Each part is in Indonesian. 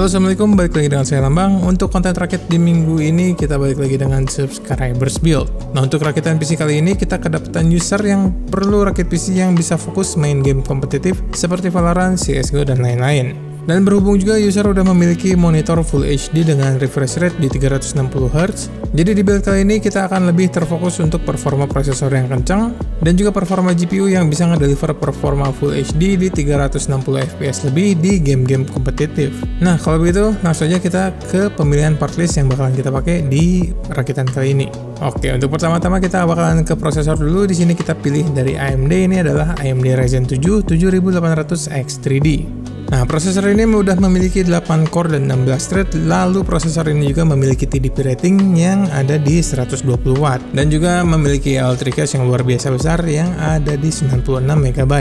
Halo, assalamualaikum, balik lagi dengan saya Lambang. Untuk konten rakit di minggu ini kita balik lagi dengan subscribers build. Nah, untuk rakitan PC kali ini kita kedapatan user yang perlu rakit PC yang bisa fokus main game kompetitif seperti Valorant, CSGO, dan lain-lain. Dan berhubung juga user udah memiliki monitor Full HD dengan refresh rate di 360Hz, jadi di build kali ini kita akan lebih terfokus untuk performa prosesor yang kencang dan juga performa GPU yang bisa ngedeliver performa Full HD di 360fps lebih di game-game kompetitif. Nah, kalau begitu langsung aja kita ke pemilihan part list yang bakalan kita pakai di rakitan kali ini. Oke, untuk pertama-tama kita bakalan ke prosesor dulu. Di sini kita pilih dari AMD, ini adalah AMD Ryzen 7 7800X3D. Nah, prosesor ini sudah memiliki 8 core dan 16 thread, lalu prosesor ini juga memiliki TDP rating yang ada di 120 watt dan juga memiliki L3 cache yang luar biasa besar yang ada di 96 MB.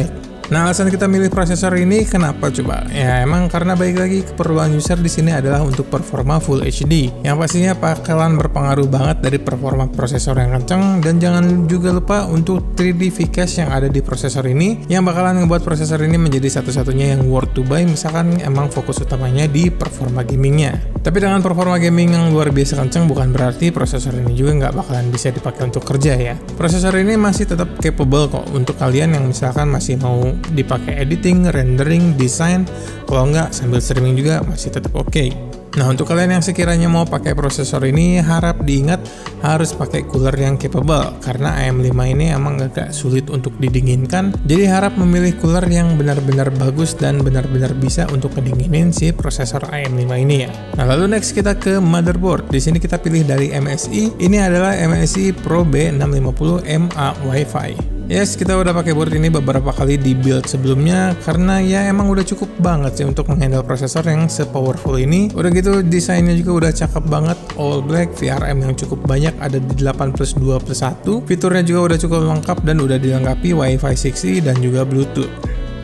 Nah, alasan kita milih prosesor ini kenapa coba? Ya, emang karena balik lagi keperluan user di sini adalah untuk performa Full HD, yang pastinya bakalan berpengaruh banget dari performa prosesor yang kencang. Dan jangan juga lupa untuk 3D V-cache yang ada di prosesor ini, yang bakalan membuat prosesor ini menjadi satu-satunya yang worth to buy misalkan emang fokus utamanya di performa gamingnya. Tapi dengan performa gaming yang luar biasa kencang bukan berarti prosesor ini juga nggak bakalan bisa dipakai untuk kerja ya. Prosesor ini masih tetap capable kok untuk kalian yang misalkan masih mau dipakai editing, rendering, desain, kalau nggak sambil streaming juga masih tetap oke. Nah, untuk kalian yang sekiranya mau pakai prosesor ini, harap diingat harus pakai cooler yang capable, karena AM5 ini emang agak sulit untuk didinginkan, jadi harap memilih cooler yang benar-benar bagus dan benar-benar bisa untuk ngedinginin si prosesor AM5 ini ya. Nah, lalu next kita ke motherboard. Di sini kita pilih dari MSI, ini adalah MSI Pro B650MA Wi-Fi. Yes, kita udah pakai board ini beberapa kali di build sebelumnya karena ya emang udah cukup banget sih untuk menghandle prosesor yang se-powerful ini. Udah gitu desainnya juga udah cakep banget, all black, VRM yang cukup banyak ada di 8+2+1. Fiturnya juga udah cukup lengkap dan udah dilengkapi Wi-Fi 6E dan juga Bluetooth.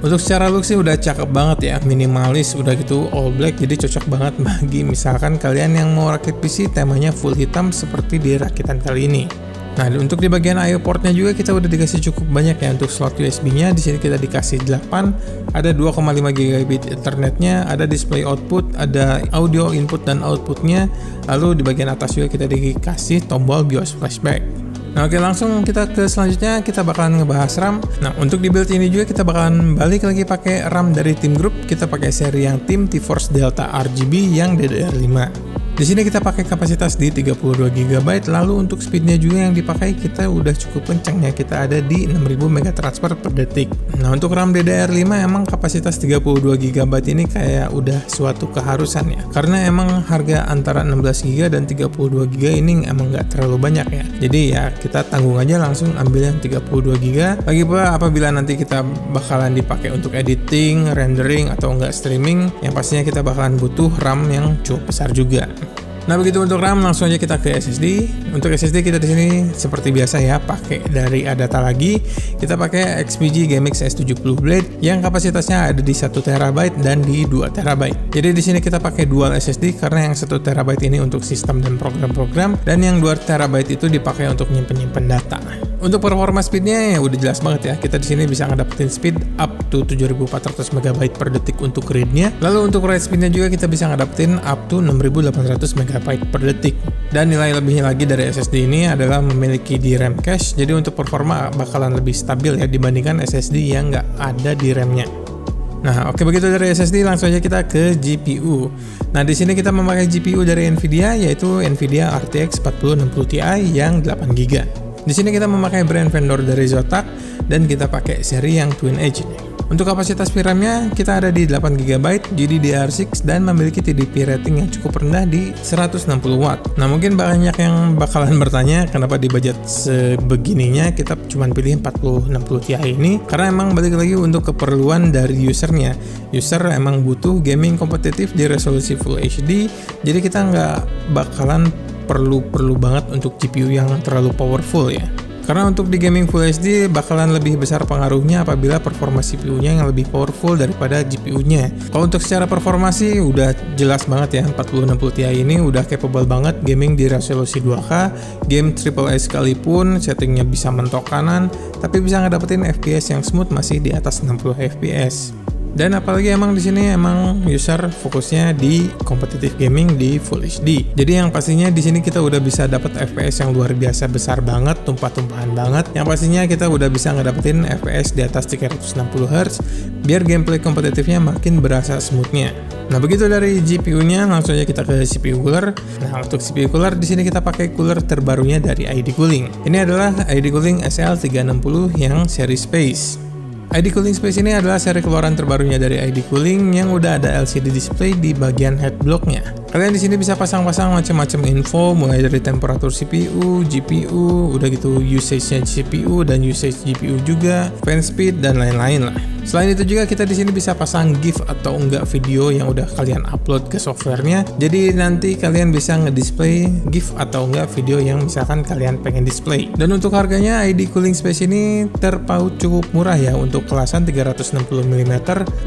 Untuk secara look sih udah cakep banget ya, minimalis, udah gitu all black, jadi cocok banget bagi misalkan kalian yang mau rakit PC temanya full hitam seperti di rakitan kali ini. Nah, untuk di bagian I/O portnya juga kita udah dikasih cukup banyak ya untuk slot USB-nya. Di sini kita dikasih 8, ada 2,5 GB Ethernetnya, ada display output, ada audio input dan outputnya. Lalu di bagian atas juga kita dikasih tombol BIOS flashback. Nah, oke, langsung kita ke selanjutnya, kita bakalan ngebahas RAM. Nah, untuk di build ini juga kita bakalan balik lagi pakai RAM dari Team Group. Kita pakai seri yang Team T-Force Delta RGB yang DDR5. Di sini kita pakai kapasitas di 32 GB, lalu untuk speednya juga yang dipakai kita udah cukup kencang ya, kita ada di 6000 MB transfer per detik. Nah, untuk RAM DDR5 emang kapasitas 32 GB ini kayak udah suatu keharusan ya, karena emang harga antara 16 GB dan 32 GB ini emang nggak terlalu banyak ya. Jadi ya kita tanggung aja langsung ambil yang 32 GB. Lagi pula apabila nanti kita bakalan dipakai untuk editing, rendering atau enggak streaming, yang pastinya kita bakalan butuh RAM yang cukup besar juga. Nah, begitu untuk RAM, langsung aja kita ke SSD. Untuk SSD kita di sini seperti biasa ya, pakai dari Adata lagi. Kita pakai XPG GMX S70 Blade yang kapasitasnya ada di 1 TB dan di 2 TB. Jadi di sini kita pakai dual SSD karena yang 1 TB ini untuk sistem dan program-program dan yang 2 TB itu dipakai untuk nyimpen data. Untuk performa speednya ya udah jelas banget ya. Kita di sini bisa ngedapetin speed up to 7400 MB per detik untuk read-nya. Lalu untuk write speednya juga kita bisa ngedapetin up to 6800 MB per detik. Dan nilai lebihnya lagi dari SSD ini adalah memiliki DRAM cache. Jadi untuk performa bakalan lebih stabil ya dibandingkan SSD yang nggak ada di RAM-nya. Nah, oke, begitu dari SSD, langsung aja kita ke GPU. Nah, di sini kita memakai GPU dari Nvidia, yaitu Nvidia RTX 4060 Ti yang 8 GB. Di sini kita memakai brand vendor dari Zotac dan kita pakai seri yang Twin Edge ini. Untuk kapasitas VRAM-nya kita ada di 8 GB GDDR6 dan memiliki TDP rating yang cukup rendah di 160 watt. Nah, mungkin banyak yang bakalan bertanya kenapa di budget sebegininya kita cuma pilih 4060 Ti ini, karena emang balik lagi untuk keperluan dari usernya. User emang butuh gaming kompetitif di resolusi Full HD, jadi kita nggak bakalan perlu banget untuk GPU yang terlalu powerful ya. Karena untuk di gaming Full HD bakalan lebih besar pengaruhnya apabila performa CPU-nya yang lebih powerful daripada GPU-nya. Kalau untuk secara performa sih udah jelas banget ya, 4060 Ti ini udah capable banget gaming di resolusi 2K, game AAA sekalipun settingnya bisa mentok kanan, tapi bisa ngedapetin FPS yang smooth masih di atas 60 FPS. Dan apalagi emang di sini emang user fokusnya di kompetitif gaming di Full HD. Jadi yang pastinya di sini kita udah bisa dapat FPS yang luar biasa besar banget, tumpah-tumpahan banget. Yang pastinya kita udah bisa ngedapetin FPS di atas 360 Hz biar gameplay kompetitifnya makin berasa smoothnya. Nah begitu dari GPU-nya, langsung aja kita ke CPU cooler. Nah untuk CPU cooler di sini kita pakai cooler terbarunya dari ID Cooling. Ini adalah ID Cooling SL360 yang seri Space. ID Cooling Space ini adalah seri keluaran terbarunya dari ID Cooling yang udah ada LCD display di bagian head blocknya. Kalian di sini bisa pasang-pasang macam-macam info, mulai dari temperatur CPU, GPU, udah gitu usage-nya CPU dan usage GPU juga, fan speed dan lain-lain lah. Selain itu juga kita di sini bisa pasang GIF atau enggak video yang udah kalian upload ke softwarenya. Jadi nanti kalian bisa ngedisplay GIF atau enggak video yang misalkan kalian pengen display. Dan untuk harganya ID Cooling Space ini terpaut cukup murah ya, untuk kelasan 360 mm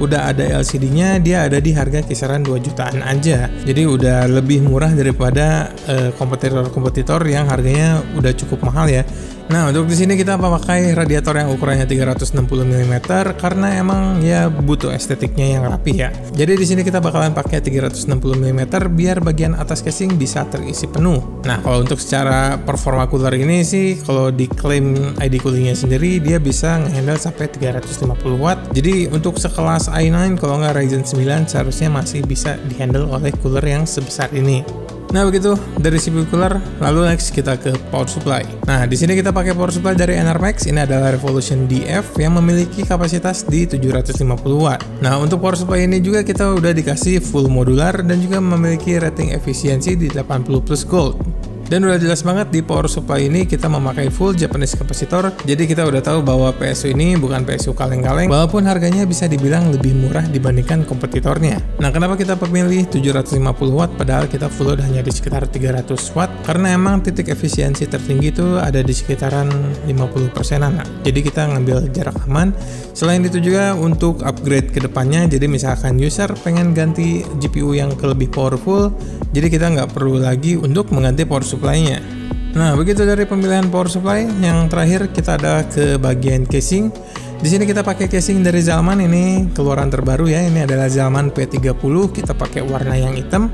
udah ada LCD-nya, dia ada di harga kisaran 2 jutaan aja. Jadi udah lebih murah daripada kompetitor-kompetitor yang harganya udah cukup mahal ya. Nah, untuk di sini kita memakai radiator yang ukurannya 360 mm karena emang ya butuh estetiknya yang rapi ya. Jadi di sini kita bakalan pakai 360 mm biar bagian atas casing bisa terisi penuh. Nah, kalau untuk secara performa cooler ini sih kalau diklaim ID Coolingnya sendiri dia bisa ngehandle sampai 350 watt. Jadi untuk sekelas i9 kalau nggak Ryzen 9 seharusnya masih bisa dihandle oleh cooler yang sebesar ini. Nah begitu dari CPU cooler, lalu next kita ke power supply. Nah di sini kita pakai power supply dari Enermax. Ini adalah Revolution DF yang memiliki kapasitas di 750 watt. Nah untuk power supply ini juga kita udah dikasih full modular dan juga memiliki rating efisiensi di 80 plus gold. Dan udah jelas banget di power supply ini kita memakai full Japanese capacitor. Jadi kita udah tahu bahwa PSU ini bukan PSU kaleng-kaleng, walaupun harganya bisa dibilang lebih murah dibandingkan kompetitornya. Nah kenapa kita memilih 750 watt padahal kita full load hanya di sekitar 300 watt? Karena emang titik efisiensi tertinggi itu ada di sekitaran 50%-an. Jadi kita ngambil jarak aman. Selain itu juga untuk upgrade ke depannya, jadi misalkan user pengen ganti GPU yang lebih powerful, jadi kita nggak perlu lagi untuk mengganti power supply-nya. Nah, begitu dari pemilihan power supply. Yang terakhir kita ada ke bagian casing. Di sini kita pakai casing dari Zalman, ini keluaran terbaru ya. Ini adalah Zalman P30, kita pakai warna yang hitam.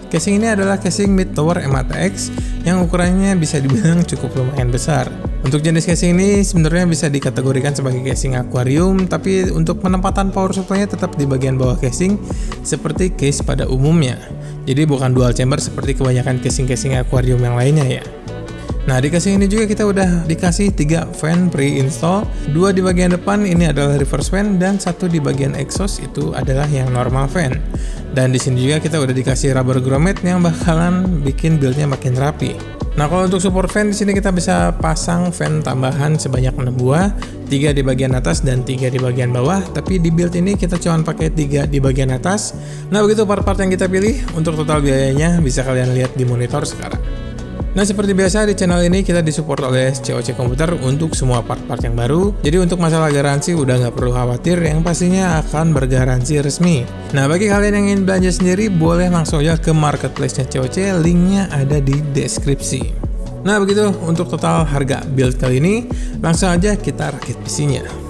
Casing ini adalah casing mid tower M8X yang ukurannya bisa dibilang cukup lumayan besar. Untuk jenis casing ini sebenarnya bisa dikategorikan sebagai casing akuarium, tapi untuk penempatan power supply-nya tetap di bagian bawah casing seperti case pada umumnya. Jadi bukan dual chamber seperti kebanyakan casing-casing akuarium yang lainnya ya. Nah di casing ini juga kita udah dikasih 3 fan pre-install, 2 di bagian depan ini adalah reverse fan dan 1 di bagian exhaust itu adalah yang normal fan. Dan di sini juga kita udah dikasih rubber grommet yang bakalan bikin build-nya makin rapi. Nah kalau untuk support fan di sini kita bisa pasang fan tambahan sebanyak 6 buah, 3 di bagian atas dan 3 di bagian bawah. Tapi di build ini kita cuma pakai 3 di bagian atas. Nah begitu part-part yang kita pilih. Untuk total biayanya bisa kalian lihat di monitor sekarang. Nah seperti biasa di channel ini kita disupport oleh COC Komputer untuk semua part-part yang baru. Jadi untuk masalah garansi udah nggak perlu khawatir, yang pastinya akan bergaransi resmi. Nah bagi kalian yang ingin belanja sendiri boleh langsung aja ke marketplace-nya COC, linknya ada di deskripsi. Nah begitu untuk total harga build kali ini, langsung aja kita rakit PC-nya.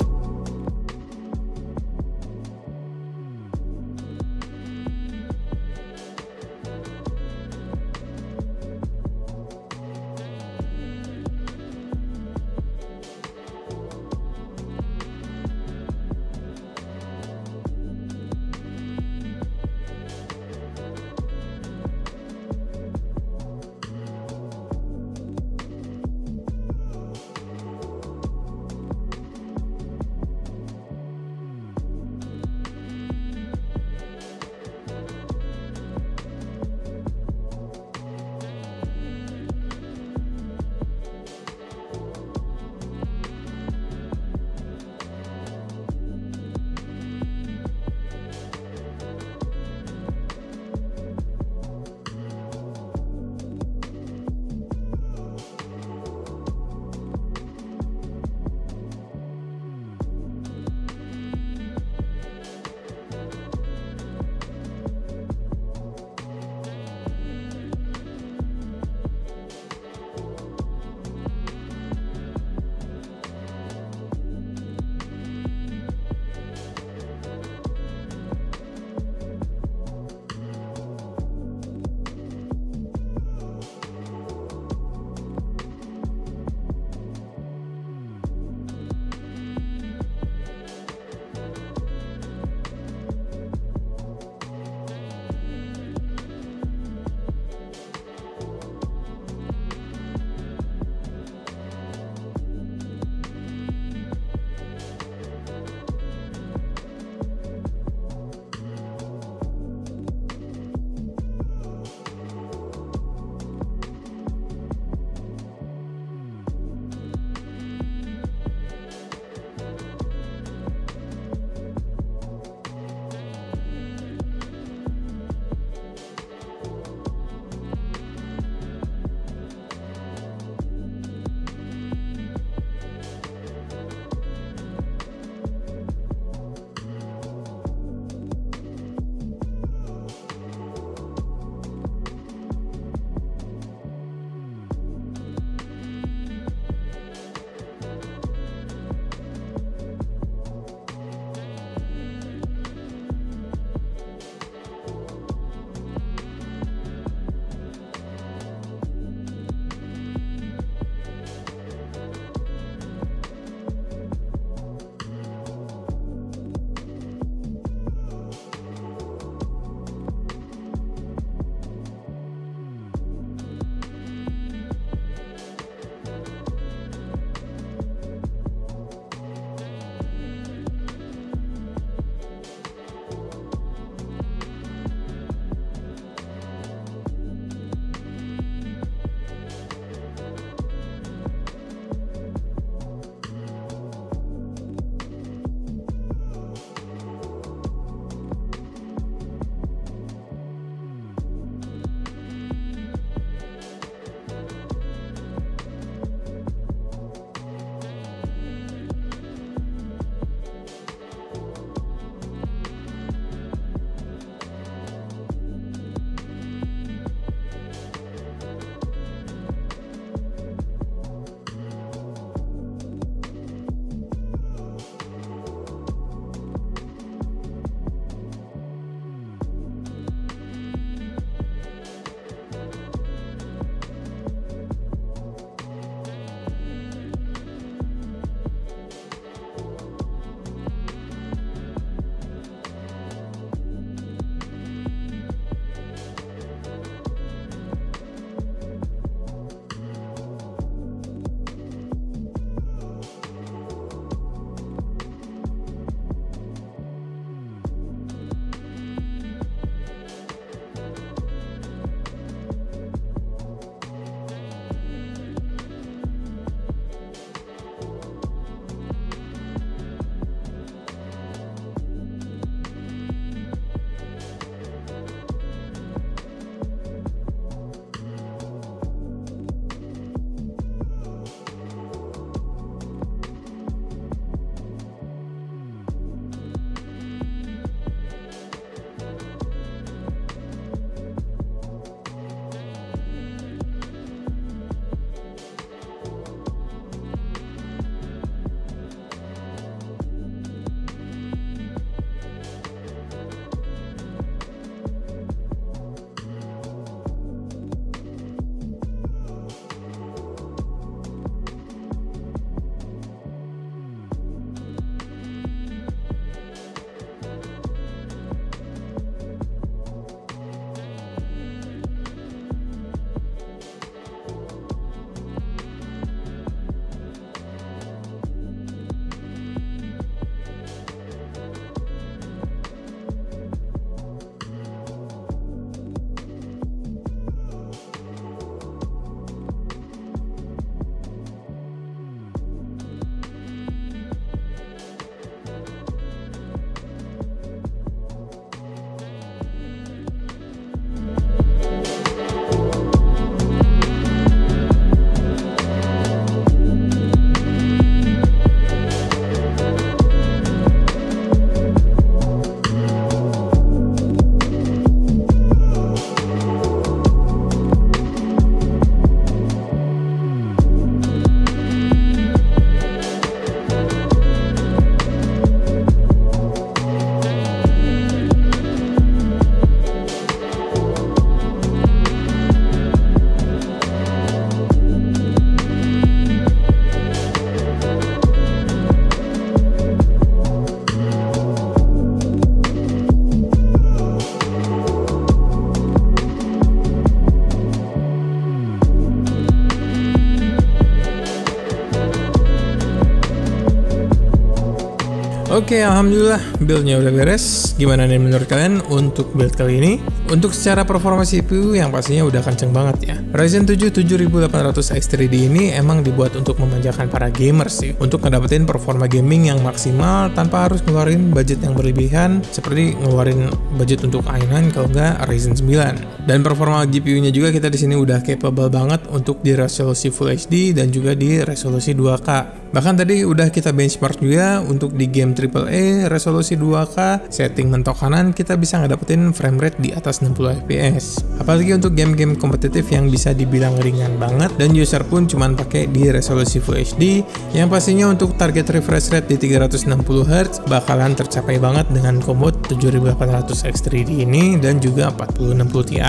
Oke, alhamdulillah buildnya udah beres. Gimana nih menurut kalian untuk build kali ini? Untuk secara performa CPU yang pastinya udah kenceng banget ya. Ryzen 7 7800X3D ini emang dibuat untuk memanjakan para gamers sih, untuk ngedapetin performa gaming yang maksimal tanpa harus ngeluarin budget yang berlebihan, seperti ngeluarin budget untuk i9 kalau nggak Ryzen 9. Dan performa GPU-nya juga kita di sini udah capable banget untuk di resolusi Full HD dan juga di resolusi 2K. Bahkan tadi udah kita benchmark juga untuk di game AAA resolusi 2K, setting mentok kanan kita bisa ngedapetin frame rate di atas 60 fps. Apalagi untuk game-game kompetitif yang bisa dibilang ringan banget dan user pun cuman pakai di resolusi Full HD, yang pastinya untuk target refresh rate di 360Hz bakalan tercapai banget dengan combo 7800X3D ini dan juga 4060 Ti.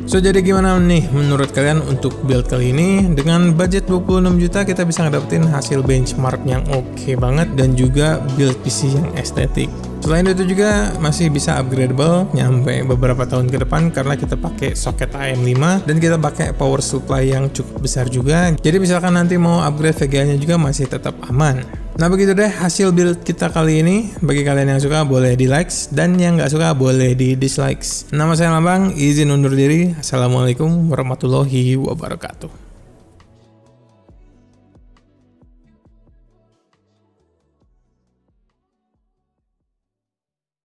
So jadi gimana nih menurut kalian untuk build kali ini? Dengan budget 26 juta kita bisa ngedapetin hasil benchmark yang oke banget dan juga build PC yang estetik. Selain itu juga masih bisa upgradable nyampe beberapa tahun ke depan karena kita pakai soket AM5 dan kita pakai power supply yang cukup besar juga. Jadi misalkan nanti mau upgrade VGA-nya juga masih tetap aman. Nah begitu deh hasil build kita kali ini. Bagi kalian yang suka boleh di likes dan yang nggak suka boleh di dislikes. Nama saya Lambang, izin undur diri. Assalamualaikum warahmatullahi wabarakatuh.